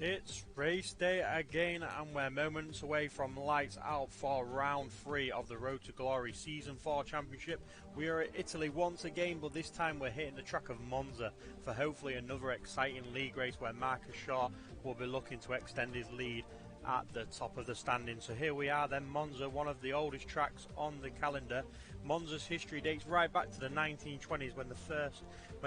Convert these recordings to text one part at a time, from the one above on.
It's race day again, and we're moments away from lights out for round 3 of the Road to Glory Season 4 Championship. We are at Italy once again, but this time we're hitting the track of Monza for hopefully another exciting league race where Marcus Shaw will be looking to extend his lead at the top of the standing. So here we are then, Monza, one of the oldest tracks on the calendar. Monza's history dates right back to the 1920s when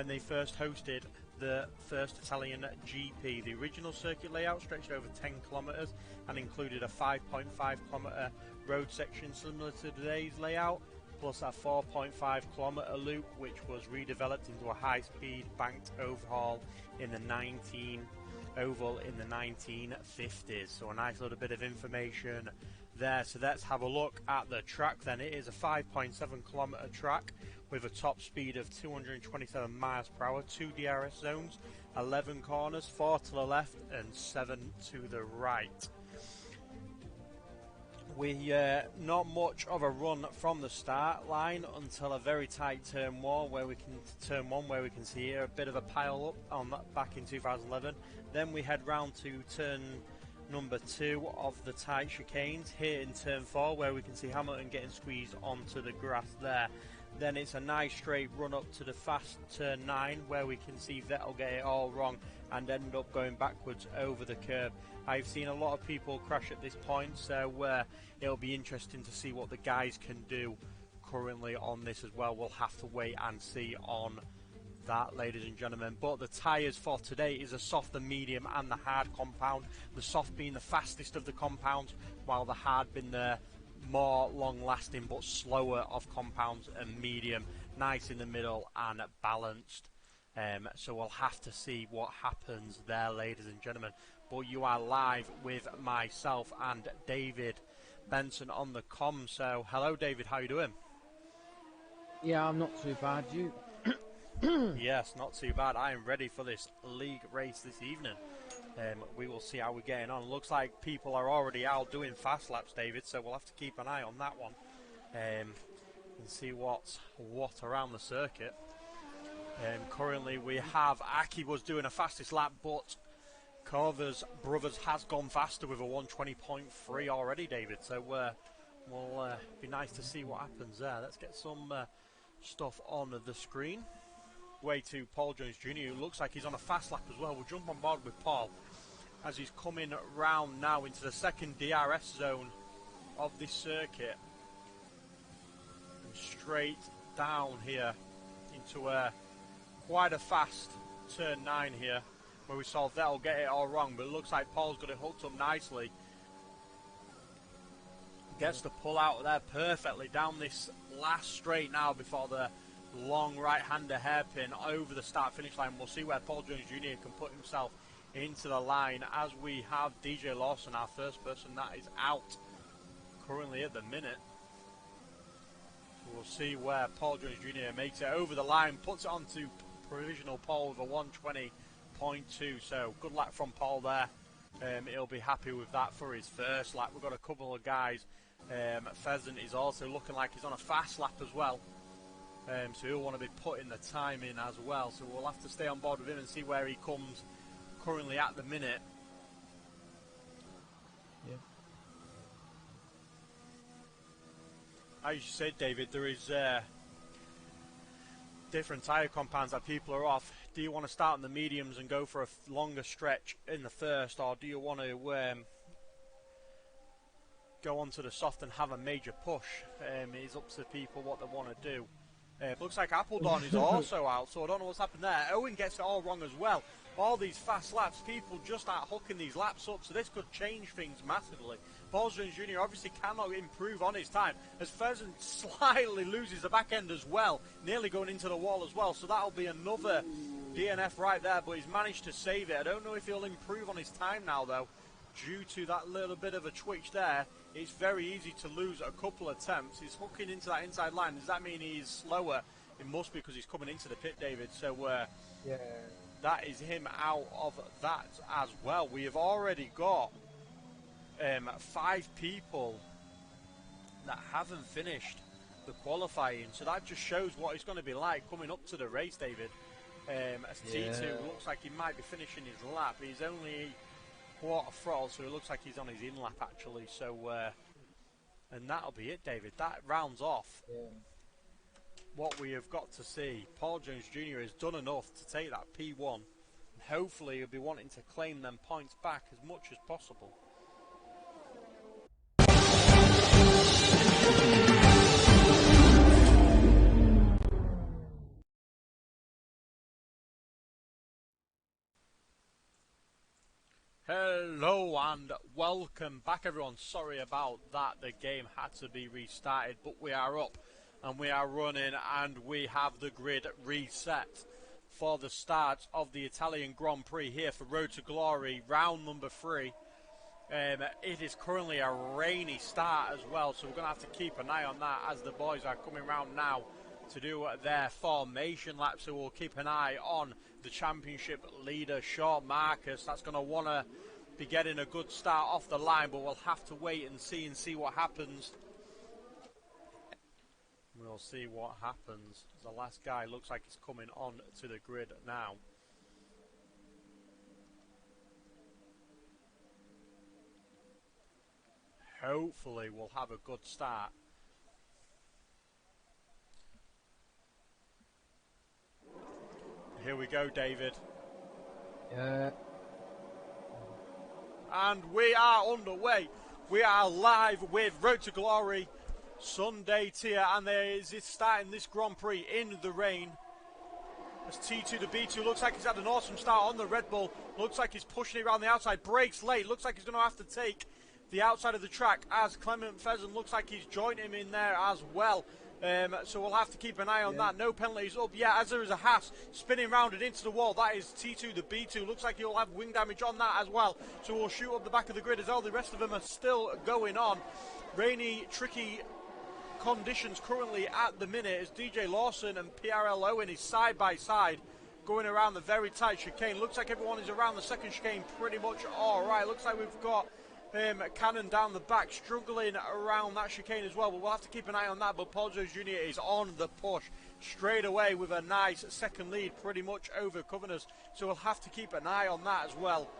they first hosted the first Italian GP. The original circuit layout stretched over 10 kilometres and included a 5.5 kilometre road section similar to today's layout, plus a 4.5 kilometre loop which was redeveloped into a high-speed banked overhaul in the 1950s. So a nice little bit of information there. So let's have a look at the track then. It is a 5.7 kilometre track with a top speed of 227 miles per hour, 2 DRS zones, 11 corners, 4 to the left and 7 to the right. We not much of a run from the start line until a very tight turn one where we can see here a bit of a pile up on that back in 2011. Then we head round to turn number 2 of the tight chicanes here in turn 4 where we can see Hamilton getting squeezed onto the grass there. Then it's a nice straight run up to the fast turn 9 where we can see Vettel get it all wrong and end up going backwards over the curb. I've seen a lot of people crash at this point, so it'll be interesting to see what the guys can do currently on this as well. We'll have to wait and see on that, ladies and gentlemen. But the tyres for today is a soft, the medium and the hard compound, the soft being the fastest of the compounds while the hard being the more long lasting but slower of compounds, and medium nice in the middle and balanced. So we'll have to see what happens there, ladies and gentlemen. But you are live with myself and David Benson on the comm. So hello David, how you doing? Yeah, I'm not too bad. You? Yes, not too bad. I am ready for this league race this evening. We will see how we're getting on. Looks like people are already out doing fast laps, David, so we'll have to keep an eye on that one and see what around the circuit. Currently we have Aki was doing a fastest lap, but Carver's Brothers has gone faster with a 120.3 already, David, so we'll be nice to see what happens there. Let's get some stuff on the screen. Way to Paul Jones Jr., who looks like he's on a fast lap as well. We'll jump on board with Paul as he's coming round now into the second DRS zone of this circuit and straight down here into quite a fast turn 9 here where we saw Vettel get it all wrong, but it looks like Paul's got it hooked up nicely. Gets the pull out of there perfectly down this last straight now before the long right-hander hairpin over the start-finish line. We'll see where Paul Jones Jr. can put himself into the line as we have DJ Lawson, our first person that is out currently at the minute. We'll see where Paul Jones Jr. makes it over the line, puts it onto provisional pole with a 120.2. So good luck from Paul there. He'll be happy with that for his first lap. We've got a couple of guys. Pheasant is also looking like he's on a fast lap as well. So he'll want to be putting the time in as well. So we'll have to stay on board with him and see where he comes currently at the minute. Yeah. As you said, David, there is different tyre compounds that people are off. Do you want to start on the mediums and go for a longer stretch in the first, or do you want to go on to the soft and have a major push? It's up to people what they want to do. Looks like Appledorn is also out, so I don't know what's happened there. Owen gets it all wrong as well. All these fast laps, people just aren't hooking these laps up, so this could change things massively. Paul Jones Jr. obviously cannot improve on his time, as Pheasant slightly loses the back end as well, nearly going into the wall as well, so that'll be another DNF right there, but he's managed to save it. I don't know if he'll improve on his time now, though. Due to that little bit of a twitch there, it's very easy to lose a couple of attempts. He's hooking into that inside line. Does that mean he's slower? It must be because he's coming into the pit, David. So Yeah. that is him out of that as well. We have already got 5 people that haven't finished the qualifying. So that just shows what it's going to be like coming up to the race, David. As T2 looks like he might be finishing his lap. He's only quarter throttle, so it looks like he's on his in lap actually. So, and that'll be it, David. That rounds off what we have got to see. Paul Jones Jr. has done enough to take that P1, and hopefully he'll be wanting to claim them points back as much as possible. Hello and welcome back, everyone. Sorry about that, the game had to be restarted, but we are up and we are running and we have the grid reset for the start of the Italian Grand Prix here for Road to Glory, round number 3. It is currently a rainy start as well, so we're going to have to keep an eye on that as the boys are coming round now to do their formation lap. So we'll keep an eye on the championship leader, Short Marcus. That's going to want to be getting a good start off the line, but we'll have to wait and see what happens. We'll see what happens. The last guy looks like he's coming on to the grid now. Hopefully we'll have a good start. Here we go, David. And we are underway. We are live with Road to Glory Sunday tier, and there is it starting this Grand Prix in the rain. As T2 to B2 looks like he's had an awesome start on the Red Bull. Looks like he's pushing it around the outside. Brakes late. Looks like he's going to have to take the outside of the track as Clement Pheasant looks like he's joined him in there as well. So we'll have to keep an eye on that. No penalties up yet as there is a Haas spinning round and into the wall. That is T2 to B2. Looks like he'll have wing damage on that as well. So we'll shoot up the back of the grid as all the rest of them are still going on. Rainy, tricky conditions currently at the minute as DJ Lawson and PRL Owen is side by side going around the very tight chicane. Looks like everyone is around the second chicane pretty much all right. Looks like we've got Cannon down the back struggling around that chicane as well, but we'll have to keep an eye on that. But Paul Jones Jr. is on the push straight away with a nice second lead pretty much over Coveners, so we'll have to keep an eye on that as well.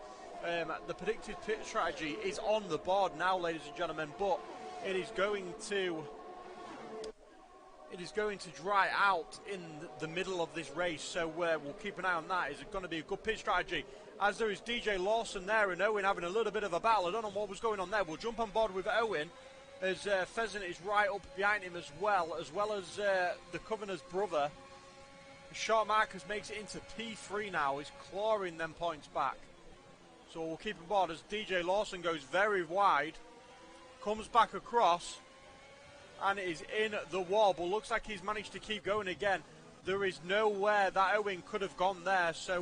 The predicted pit strategy is on the board now, ladies and gentlemen, but it is going to dry out in the middle of this race, so we'll keep an eye on that. Is it going to be a good pit strategy? As there is DJ Lawson there and Owen having a little bit of a battle. I don't know what was going on there. We'll jump on board with Owen as Pheasant is right up behind him as well as the Covenant's brother. Short Marcus makes it into P3 now. He's clawing them points back. So we'll keep on board as DJ Lawson goes very wide, comes back across, and is in the wall, but looks like he's managed to keep going again. There is nowhere that Owen could have gone there, so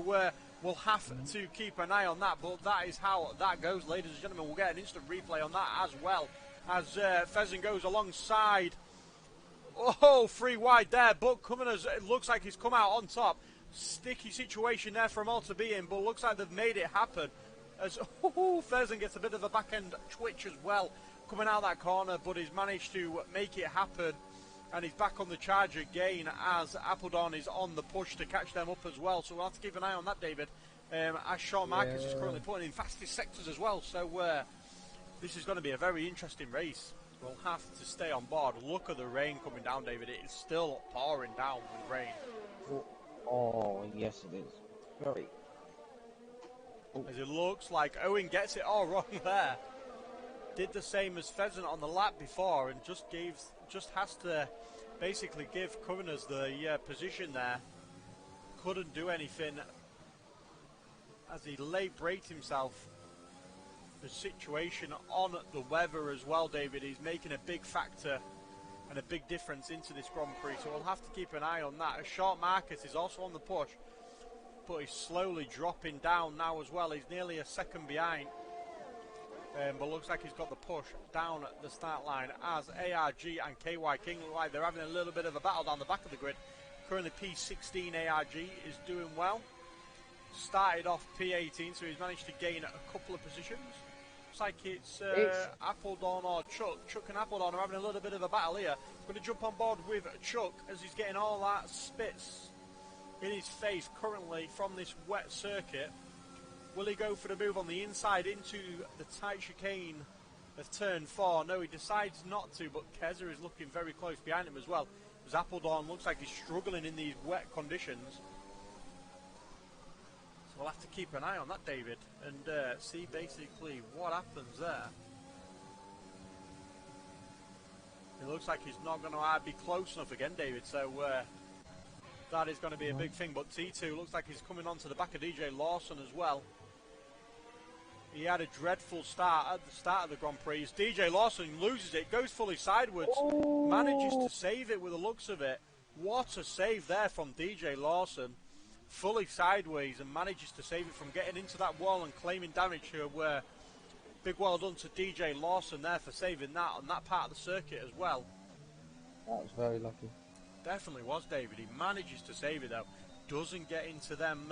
we'll have to keep an eye on that, but that is how that goes, ladies and gentlemen. We'll get an instant replay on that as well, as Pheasant goes alongside. Oh, 3 wide there, but Cummins, it looks like he's come out on top. Sticky situation there for them all to be in, but looks like they've made it happen, as Pheasant gets a bit of a back-end twitch as well, coming out that corner, but he's managed to make it happen, and he's back on the charge again as Appledon is on the push to catch them up as well. So we'll have to keep an eye on that, David, as Sean Marcus is currently putting in fastest sectors as well. So this is going to be a very interesting race. We'll have to stay on board. Look at the rain coming down, David. It is still pouring down with rain. Oh, yes it is. Very. As it looks like Owen gets it all wrong there. Did the same as Pheasant on the lap before and just has to basically give Coveners the position there. Couldn't do anything as he late braked himself. The situation on the weather as well, David, is making a big factor and a big difference into this Grand Prix, so we'll have to keep an eye on that. A Short Marcus is also on the push, but he's slowly dropping down now as well. He's nearly a second behind. But looks like he's got the push down at the start line as ARG and KY King look like they're having a little bit of a battle down the back of the grid. Currently P16 ARG is doing well. Started off P18, so he's managed to gain a couple of positions. Looks like it's Appledon or Chuck. Chuck and Appledon are having a little bit of a battle here. Going to jump on board with Chuck as he's getting all that spits in his face currently from this wet circuit. Will he go for the move on the inside into the tight chicane of turn 4? No, he decides not to, but Keza is looking very close behind him as well. Appledorn looks like he's struggling in these wet conditions. So we'll have to keep an eye on that, David, and see basically what happens there. It looks like he's not going to be close enough again, David, so that is going to be a big thing. But T2 looks like he's coming onto the back of DJ Lawson as well. He had a dreadful start at the start of the Grand Prix. DJ Lawson loses it, goes fully sideways, manages to save it with the looks of it. What a save there from DJ Lawson. Fully sideways and manages to save it from getting into that wall and claiming damage here. Big well done to DJ Lawson there for saving that on that part of the circuit as well. That was very lucky. Definitely was, David. He manages to save it though. Doesn't get into them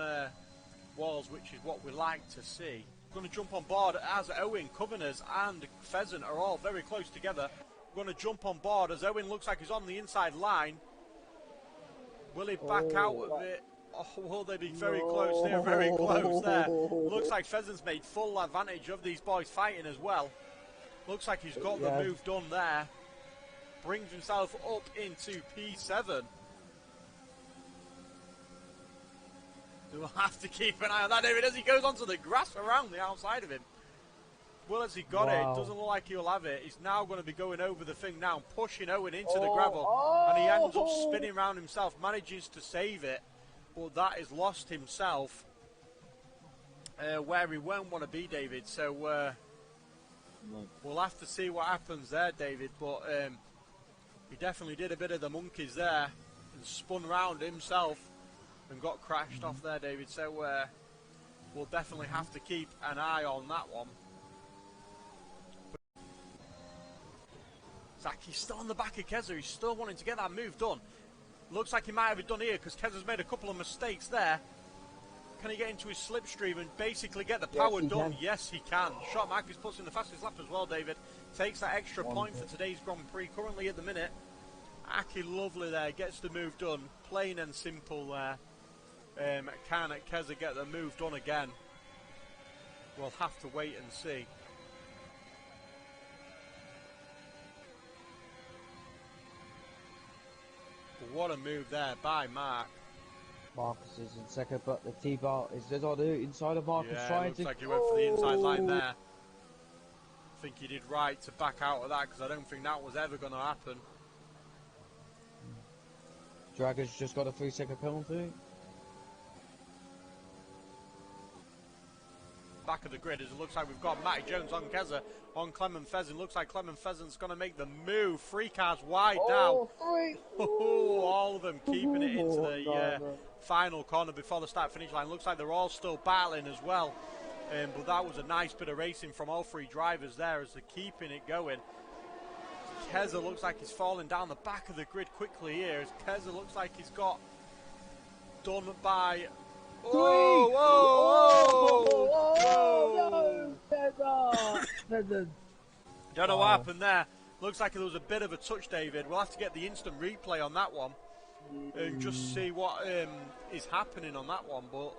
walls, which is what we like to see. Going to jump on board as Owen, Coveners and Pheasant are all very close together. Going to jump on board as Owen looks like he's on the inside line. Will he back out of it? Oh, will they be very close? They're very close there. Looks like Pheasant's made full advantage of these boys fighting as well. Looks like he's got the move done there. Brings himself up into P7. We'll have to keep an eye on that, David, as he goes onto the grass around the outside of him. Well, as he got it, it doesn't look like he'll have it. He's now going to be going over the thing now, pushing Owen into the gravel. And he ends up spinning around himself, manages to save it. But that is lost himself where he won't want to be, David. So we'll have to see what happens there, David. But he definitely did a bit of the monkeys there and spun around himself and got crashed off there, David. So we'll definitely have to keep an eye on that one. Zaki's still on the back of Keza. He's still wanting to get that move done. Looks like he might have it done here because Keza's made a couple of mistakes there. Can he get into his slipstream and basically get the power done? Yes, he can. Shot Marcus puts in the fastest lap as well, David. Takes that extra point for today's Grand Prix. Currently at the minute, Aki lovely there. Gets the move done. Plain and simple there. Can Keza get the move done again? We'll have to wait and see. But what a move there by Mark. Marcus is in second, but the T-bar is on the inside of Marcus. Yeah, looks like he went for the inside line there. I think he did right to back out of that because I don't think that was ever going to happen. Dragon's just got a 3-second penalty. Back of the grid, as it looks like we've got Matty Jones on Keza, on Clement Pheasant. Looks like Clement Pheasant's going to make the move. 3 cars wide now. All of them keeping it into the final corner before the start finish line. Looks like they're all still battling as well. But that was a nice bit of racing from all 3 drivers there as they're keeping it going. Keza looks like he's falling down the back of the grid quickly here. As Keza looks like he's got done by... Whoa, whoa, whoa, no, don't know what happened there. Looks like there was a bit of a touch, David. We'll have to get the instant replay on that one and just see what is happening on that one. But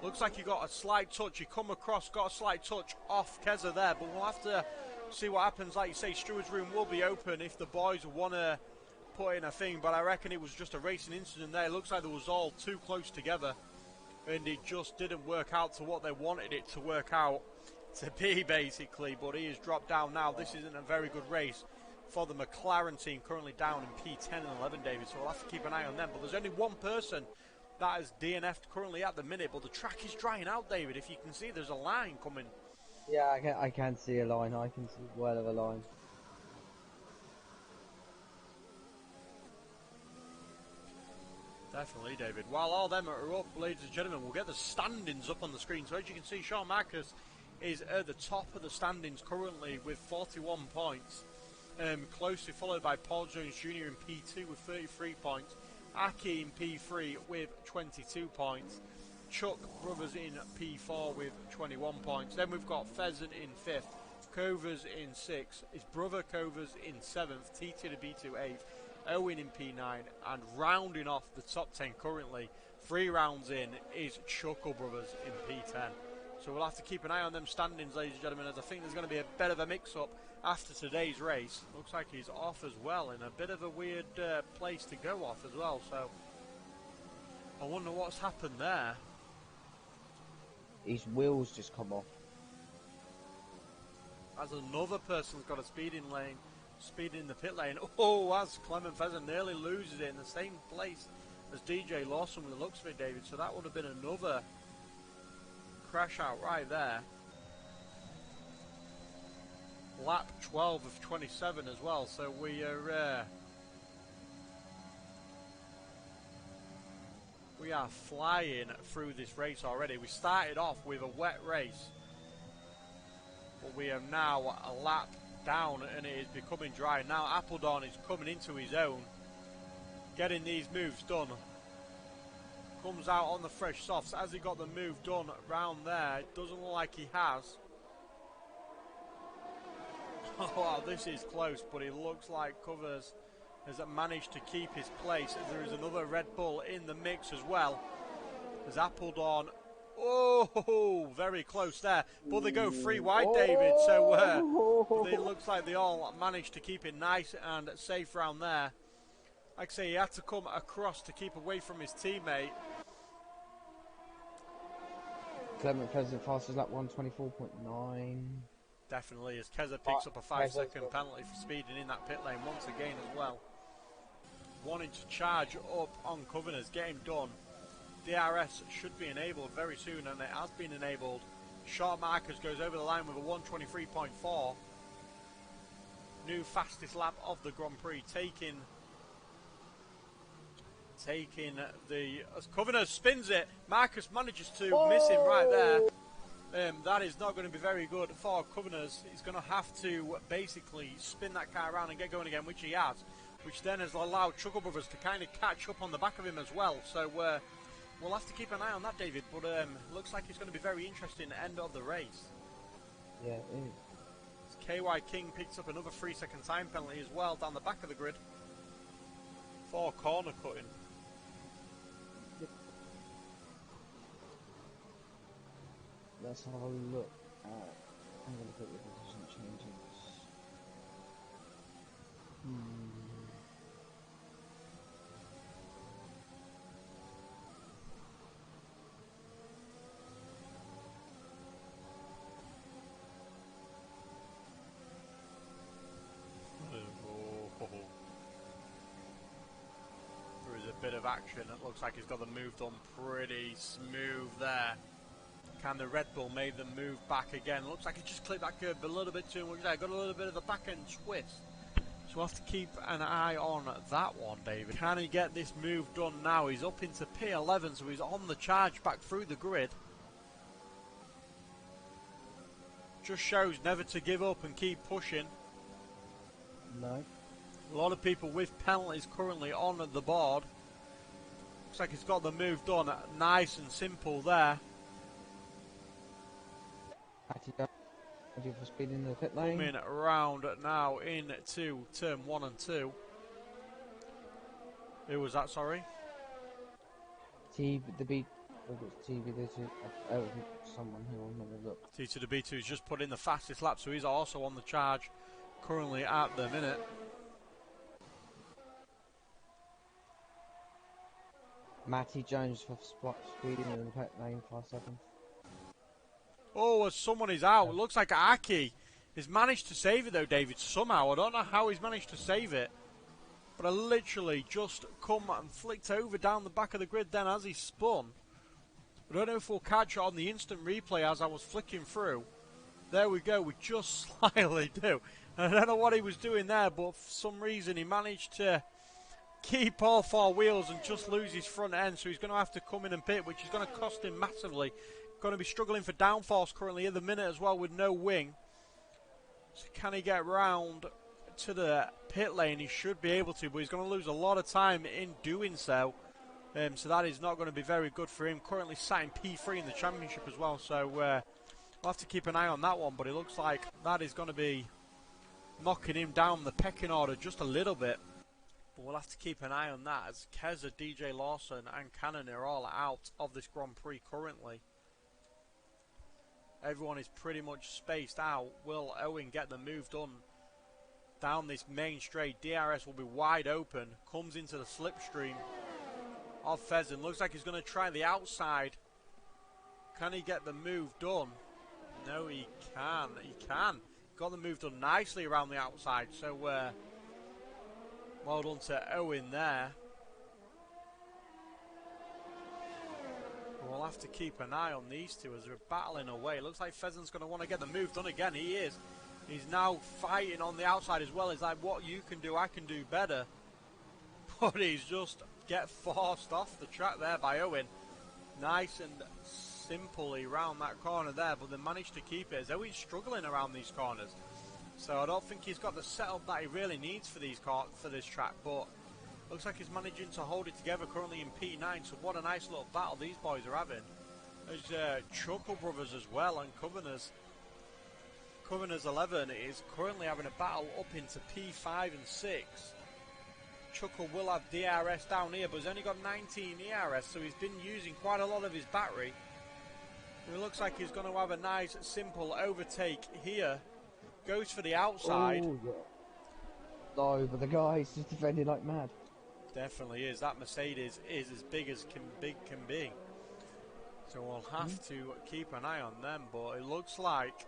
looks like he got a slight touch. He come across, got a slight touch off Keza there. But we'll have to see what happens. Like you say, Steward's room will be open if the boys want to put in a thing. But I reckon it was just a racing incident there. It looks like they was all too close together. And it just didn't work out to what they wanted it to work out to be, basically. But he has dropped down now. This isn't a very good race for the McLaren team, currently down in P10 and 11, David. So we'll have to keep an eye on them. But there's only one person that is DNF'd currently at the minute. But the track is drying out, David. If you can see, there's a line coming. Yeah, I can see a line. I can see well of a line. Definitely, David. While all them are up, ladies and gentlemen, we'll get the standings up on the screen. So as you can see, Sean Marcus is at the top of the standings currently with 41 points. Closely followed by Paul Jones Jr. in P2 with 33 points. Aki in P3 with 22 points. Chuck Brothers in P4 with 21 points. Then we've got Pheasant in 5th. Covers in 6th. His brother Covers in 7th. T to the B2 8th. Owen in P9, and rounding off the top 10 currently, 3 rounds in, is Chuckle Brothers in P10. So we'll have to keep an eye on them standings, ladies and gentlemen, as I think there's going to be a bit of a mix-up after today's race. Looks like he's off as well, in a bit of a weird place to go off as well, so I wonder what's happened there. His wheels just come off. As another person's got a speeding in the pit lane. Oh, as Clement Pheasant nearly loses it in the same place as DJ Lawson with the looks of it, David. So that would have been another crash out right there. Lap 12 of 27 as well. So we are flying through this race already. We started off with a wet race, but we are now a lap down and it is becoming dry. Now Appledorn is coming into his own, getting these moves done. Comes out on the fresh softs. Has he got the move done round there? It doesn't look like he has. Oh, wow, this is close, but it looks like Covers has managed to keep his place. There is another Red Bull in the mix as well. There's Appledorn. Oh, very close there. But they go 3 wide, David. So it looks like they all managed to keep it nice and safe round there. Like I say, he had to come across to keep away from his teammate. Clement Pheasant fastest lap 124.9. Definitely, as Keza picks up a 5-second penalty for speeding in that pit lane once again as well. Wanting to charge up on Coveners, get him done. DRS should be enabled very soon, and it has been enabled. Short Markers goes over the line with a 123.4. New fastest lap of the Grand Prix, taking the... as Coveners spins it, Marcus manages to miss him right there. That is not going to be very good for Coveners. He's going to have to basically spin that car around and get going again, which he has, which then has allowed Chuckle Brothers to kind of catch up on the back of him as well. So we'll have to keep an eye on that, David, but looks like it's going to be very interesting at the end of the race. Yeah, it is. KY King picks up another 3-second time penalty as well down the back of the grid for corner cutting. Let's have a look at... I'm going to put the position changes. There is a bit of action. It looks like he's got the move done pretty smooth there. Can the Red Bull made them move back again? Looks like he just clipped that curb a little bit too much there. Got a little bit of the back end twist. So we'll have to keep an eye on that one, David. Can he get this move done now? He's up into P11, so he's on the charge back through the grid. Just shows never to give up and keep pushing. No. A lot of people with penalties currently on the board. Looks like he's got the move done nice and simple there. Thank you for speeding in the pit lane. Coming around now into turn 1 and 2. Who was that, sorry? T to the B. Oh, someone who will never look. T to the B2 has just put in the fastest lap, so he's also on the charge currently at the minute. Matty Jones for speeding in the pit lane 5 seconds. Oh, as someone is out. It looks like Aki has managed to save it though, David, somehow. I don't know how he's managed to save it. But I literally just come and flicked over down the back of the grid then as he spun. I don't know if we'll catch it on the instant replay as I was flicking through. There we go, we just slightly do. I don't know what he was doing there, but for some reason he managed to keep all 4 wheels and just lose his front end. So he's going to have to come in and pit, which is going to cost him massively. Going to be struggling for downforce currently at the minute as well with no wing. So can he get round to the pit lane? He should be able to, but he's going to lose a lot of time in doing so. So that is not going to be very good for him. Currently sat in P3 in the championship as well, so we'll have to keep an eye on that one. But it looks like that is going to be knocking him down the pecking order just a little bit. But we'll have to keep an eye on that as Keza, DJ Lawson and Cannon are all out of this Grand Prix currently. Everyone is pretty much spaced out. Will Owen get the move done down this main straight? DRS will be wide open. Comes into the slipstream of Pheasant. Looks like he's going to try the outside. Can he get the move done? No, he can. He can. Got the move done nicely around the outside. So, well done to Owen there. We'll have to keep an eye on these two as they're battling away. Looks like Pheasant's going to want to get the move done again. He is. He's now fighting on the outside as well. It's like, what you can do, I can do better. But he's just get forced off the track there by Owen. Nice and simply round that corner there, but they managed to keep it as Owen's struggling around these corners. So I don't think he's got the setup that he really needs for this track, but looks like he's managing to hold it together currently in P9, so what a nice little battle these boys are having. There's Chuckle Brothers as well, and Coveners 11 is currently having a battle up into P5 and 6. Chuckle will have DRS down here, but he's only got 19 ERS, so he's been using quite a lot of his battery. It looks like he's going to have a nice, simple overtake here. Goes for the outside. Oh, yeah. No, but the guy's just defending like mad. Definitely is. That Mercedes is as big as big can be. So we'll have to keep an eye on them, but it looks like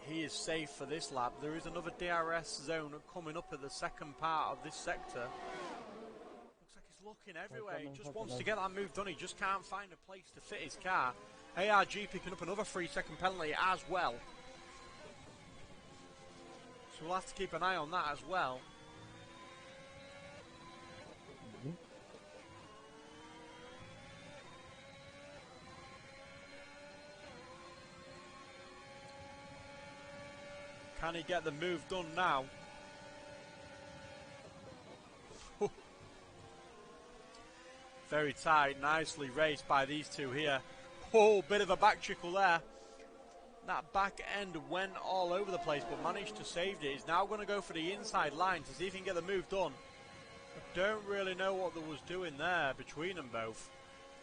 he is safe for this lap. There is another DRS zone coming up at the second part of this sector. Looks like he's looking everywhere. He just wants to get that move done. He just can't find a place to fit his car. ARG picking up another 3-second penalty as well. So we'll have to keep an eye on that as well. Can he get the move done now? Very tight, nicely raced by these two here. Oh, bit of a back trickle there. That back end went all over the place, but managed to save it. He's now going to go for the inside line to see if he can get the move done. I don't really know what there was doing there between them both.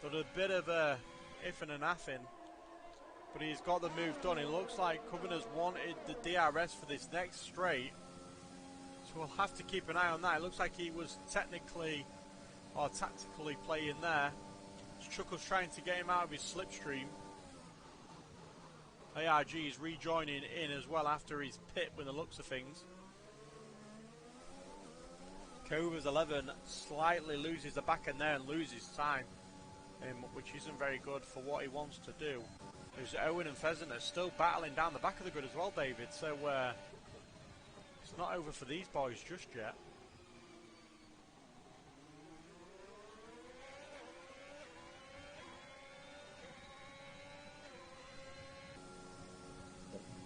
But a bit of a if and an affin. But he's got the move done. It looks like Coveners wanted the DRS for this next straight. So we'll have to keep an eye on that. It looks like he was technically or tactically playing there. Chuckle's trying to get him out of his slipstream. ARG is rejoining in as well after his pit with the looks of things. Covers 11 slightly loses the back end there and loses time, which isn't very good for what he wants to do. There's Owen and Pheasant are still battling down the back of the grid as well, David, so it's not over for these boys just yet.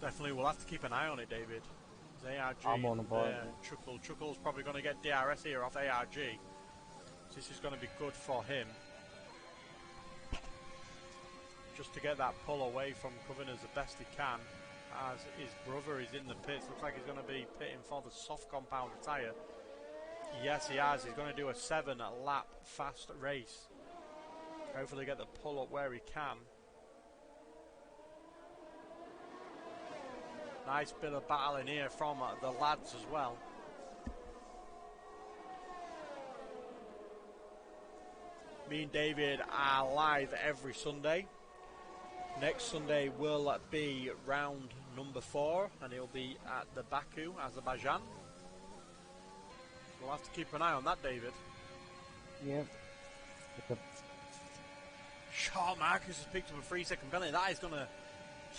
Definitely we'll have to keep an eye on it, David. ARG, I'm on the board. Chuckle's probably going to get DRS here off ARG. So this is going to be good for him. Just to get that pull away from Coveners the best he can, as his brother is in the pits. Looks like he's going to be pitting for the soft compound tyre. Yes, he has. He's going to do a 7-lap fast race. Hopefully get the pull up where he can. Nice bit of battle in here from the lads as well. Me and David are live every Sunday. Next Sunday will be round number 4 and it'll be at the Baku, Azerbaijan. We'll have to keep an eye on that, David. Yeah. Charles Marcus has picked up a 3-second penalty. That is going to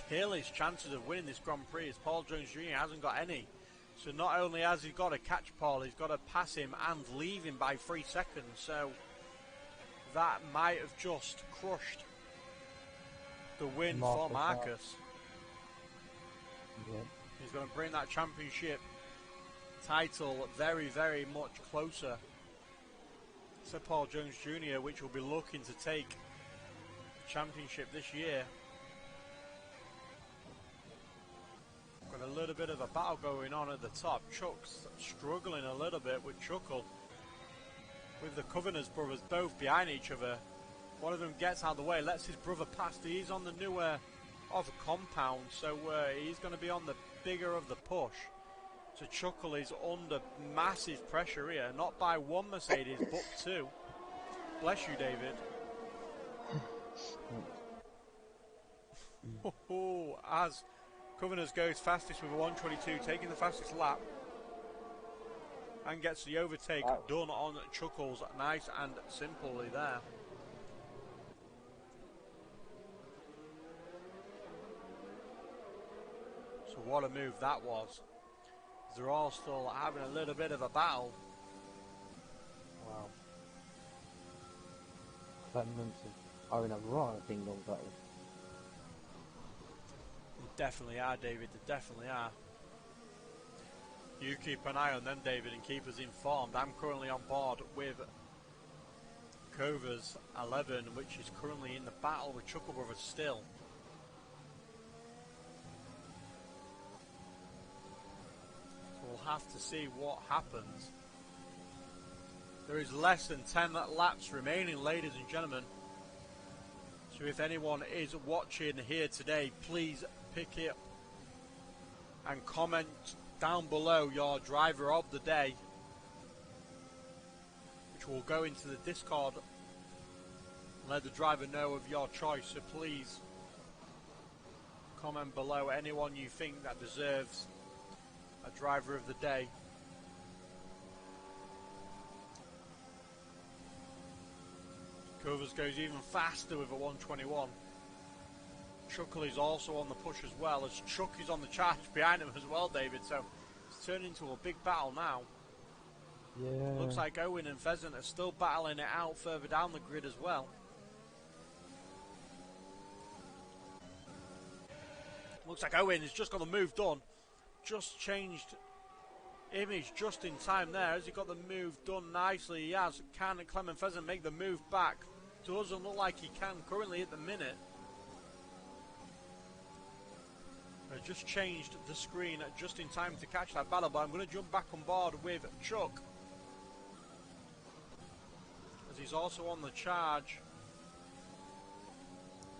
kill his chances of winning this Grand Prix, as Paul Jones Jr. hasn't got any. So not only has he got to catch Paul, he's got to pass him and leave him by 3 seconds. So that might have just crushed the win for Marcus. Yeah. He's going to bring that championship title very, very much closer to Paul Jones Jr., which will be looking to take the championship this year. Got a little bit of a battle going on at the top. Chuck's struggling a little bit with Chuckle, with the Coveners brothers both behind each other. One of them gets out of the way, lets his brother past. He's on the newer of a compound, so he's going to be on the bigger of the push. So Chuckle is under massive pressure here, not by one Mercedes, but two. Bless you, David. As Covenants goes fastest with a 122, taking the fastest lap, and gets the overtake done on Chuckles, nice and simply there. So what a move that was. They're all still having a little bit of a battle. Wow. Clements are in a right ding-dong battle. They definitely are, David, they definitely are. You keep an eye on them, David, and keep us informed. I'm currently on board with Cover's 11, which is currently in the battle with Chuckle Brothers still. We'll have to see what happens. There is less than 10 laps remaining, ladies and gentlemen. So if anyone is watching here today, please pick it and comment down below your driver of the day, which will go into the Discord and let the driver know of your choice. So please comment below anyone you think that deserves a driver of the day. Covers goes even faster with a 121. Chuckle is also on the push as well, as Chuck is on the charge behind him as well, David. So it's turned into a big battle now. Yeah. Looks like Owen and Pheasant are still battling it out further down the grid as well. Looks like Owen has just got the move done. Just changed image just in time there. Has he got the move done nicely? He has. Can Clement Pheasant make the move back? Doesn't look like he can currently at the minute. I just changed the screen just in time to catch that battle, but I'm going to jump back on board with Chuck, as he's also on the charge.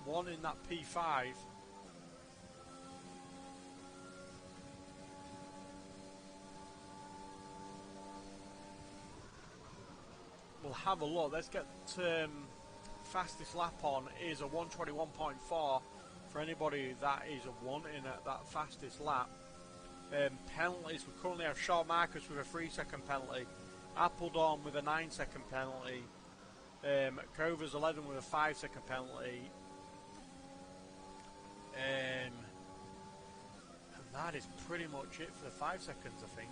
One in that P5. We'll have a look. Let's get fastest lap on is a 121.4 for anybody that is wanting that fastest lap. Penalties, we currently have Short Marcus with a 3-second penalty, Appledorn with a 9-second penalty, Covers 11 with a 5-second penalty, and that is pretty much it for the 5 seconds, I think.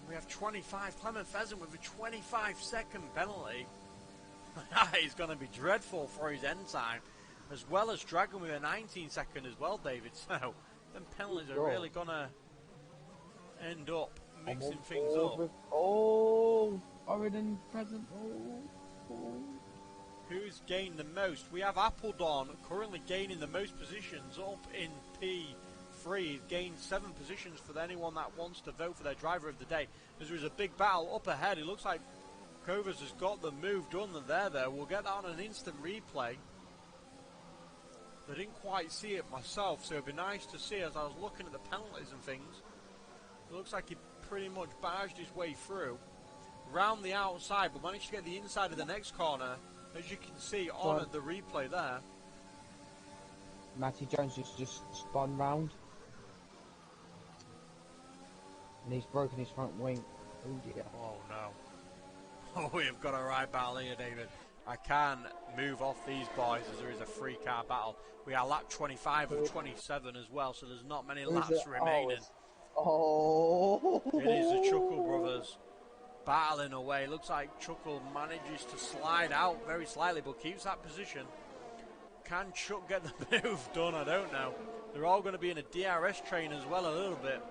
We have 25, Clement Pheasant with a 25-second penalty. That is going to be dreadful for his end time, as well as Dragon with a 19-second as well, David. So, them penalties are really going to end up mixing things up. Owen and Pheasant. Who's gained the most? We have Appledorn currently gaining the most positions up in P3. He's gained 7 positions for anyone that wants to vote for their driver of the day. As there is a big battle up ahead. It looks like Covers has got the move done there. We'll get that on an instant replay. I didn't quite see it myself, so it'd be nice to see as I was looking at the penalties and things. It looks like he pretty much barged his way through, round the outside, but managed to get the inside of the next corner, as you can see on the replay there. Matty Jones just spun round, and he's broken his front wing. Oh dear. Oh no. Oh, we've got a right battle here, David. I can move off these boys as there is a 3-car battle. We are lap 25 of 27 as well, so there's not many laps remaining. It is the Chuckle Brothers battling away. Looks like Chuckle manages to slide out very slightly, but keeps that position. Can Chuck get the move done? I don't know. They're all going to be in a DRS train as well a little bit.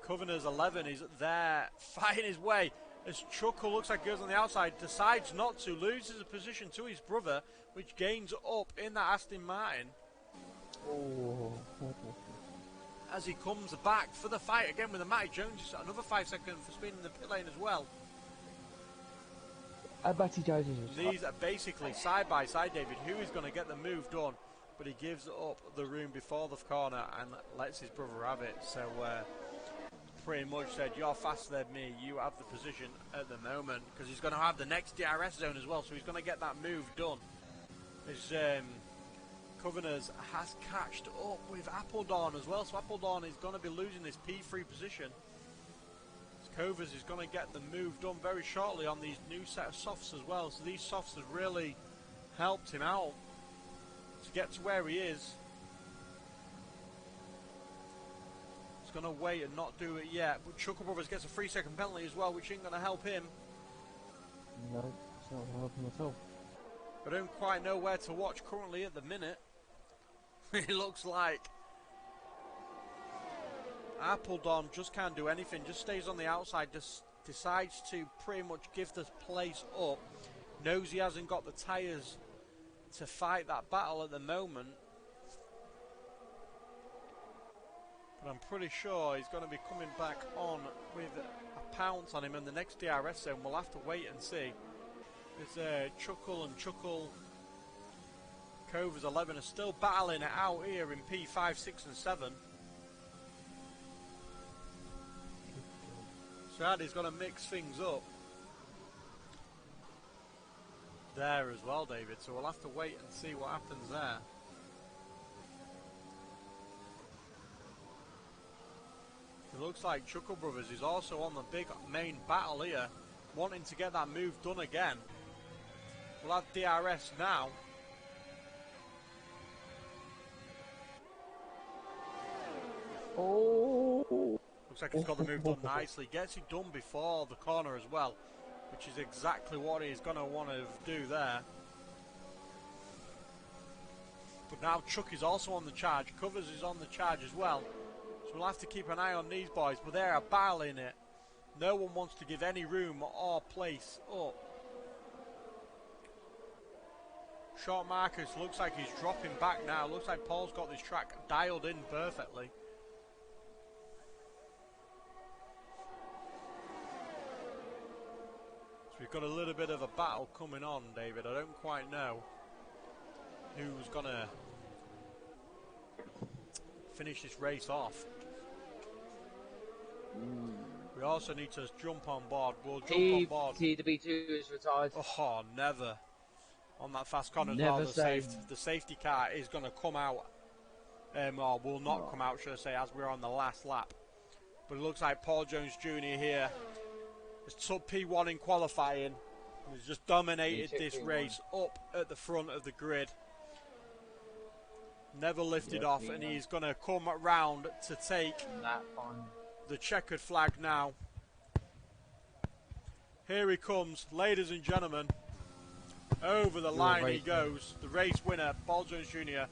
Covenant's 11 is there, fighting his way. As Chuckle looks like goes on the outside, decides not to, loses a position to his brother, which gains up in that Aston Martin. As he comes back for the fight again with the Matty Jones, another 5 seconds for speed in the pit lane as well. Batty Jones is These are basically side by side, David. Who is going to get the move done? But he gives up the room before the corner and lets his brother have it. So pretty much said, you're faster than me, you have the position at the moment, because he's going to have the next DRS zone as well, so he's going to get that move done. His Coveners has catched up with Appledorn as well, so Appledorn is going to be losing this P3 position. Covers is going to get the move done very shortly on these new set of softs as well, so these softs have really helped him out to get to where he is. He's going to wait and not do it yet, but Chuckle Brothers gets a 3-second penalty as well, which ain't going to help him. No, it's not going to help him at all. I don't quite know where to watch currently at the minute. It looks like Appledorn just can't do anything, just stays on the outside, just decides to pretty much give the place up. Knows he hasn't got the tyres to fight that battle at the moment. But I'm pretty sure he's going to be coming back on with a pounce on him in the next DRS zone. We'll have to wait and see. There's Chuckle and Chuckle. Covers 11 are still battling it out here in P5, 6 and 7. So Addy's going to mix things up there as well, David. So we'll have to wait and see what happens there. It looks like Chuckle Brothers is also on the big main battle here, wanting to get that move done again. We'll have DRS now. Oh! Looks like he's got the move done nicely. Gets it done before the corner as well, which is exactly what he's going to want to do there. But now Chuck is also on the charge. Covers is on the charge as well. So we'll have to keep an eye on these boys, but they're battling it. No one wants to give any room or place up. Short Marcus looks like he's dropping back now. Looks like Paul's got this track dialed in perfectly. So we've got a little bit of a battle coming on, David. I don't quite know who's going to finish this race off. We also need to jump on board. We'll jump on board. TWB2 is retired. Oh, never. On that fast corner as Never well, the safety car is going to come out, or will not come out, should I say, as we're on the last lap. But it looks like Paul Jones Jr. here has took P1 in qualifying. He's just dominated this race up at the front of the grid. Never lifted off, and he's going to come round to take the checkered flag now. Here he comes, ladies and gentlemen. Over the line he goes. The race winner, Paul Jones Jr.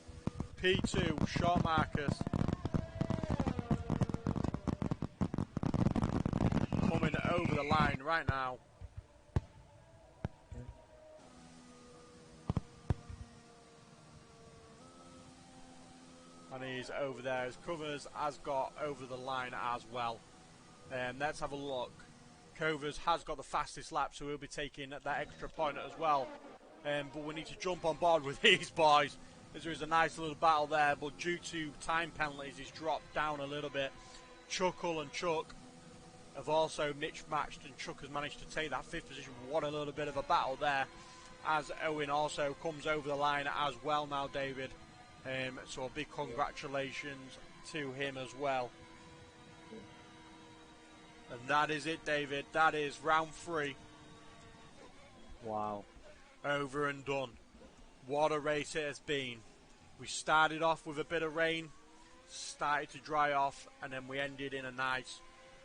P2, Short Marcus. Coming over the line right now. And he's over there. His Covers has got over the line as well. Let's have a look. Covers has got the fastest lap, so he'll be taking that extra point as well. But we need to jump on board with these boys, as there is a nice little battle there, but due to time penalties, he's dropped down a little bit. Chuckle and Chuck have also matched, and Chuck has managed to take that 5th position. What a little bit of a battle there, as Owen also comes over the line as well now, David. So a big congratulations to him as well. And that is it, David. That is round 3. Wow. Over and done. What a race it has been. We started off with a bit of rain, started to dry off, and then we ended in a nice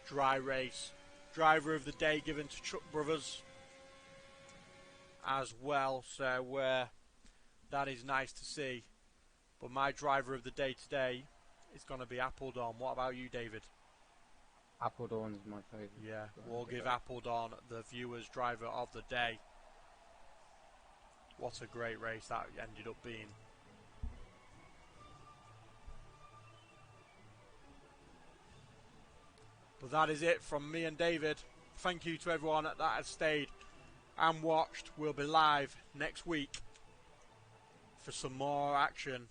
dry race. Driver of the day given to Chuck Brothers as well, so that is nice to see. But my driver of the day today is going to be Appledorn. What about you, David? Appledorn is my favourite. Yeah, we'll give Appledorn the viewers' driver of the day. What a great race that ended up being. But that is it from me and David. Thank you to everyone that has stayed and watched. We'll be live next week for some more action.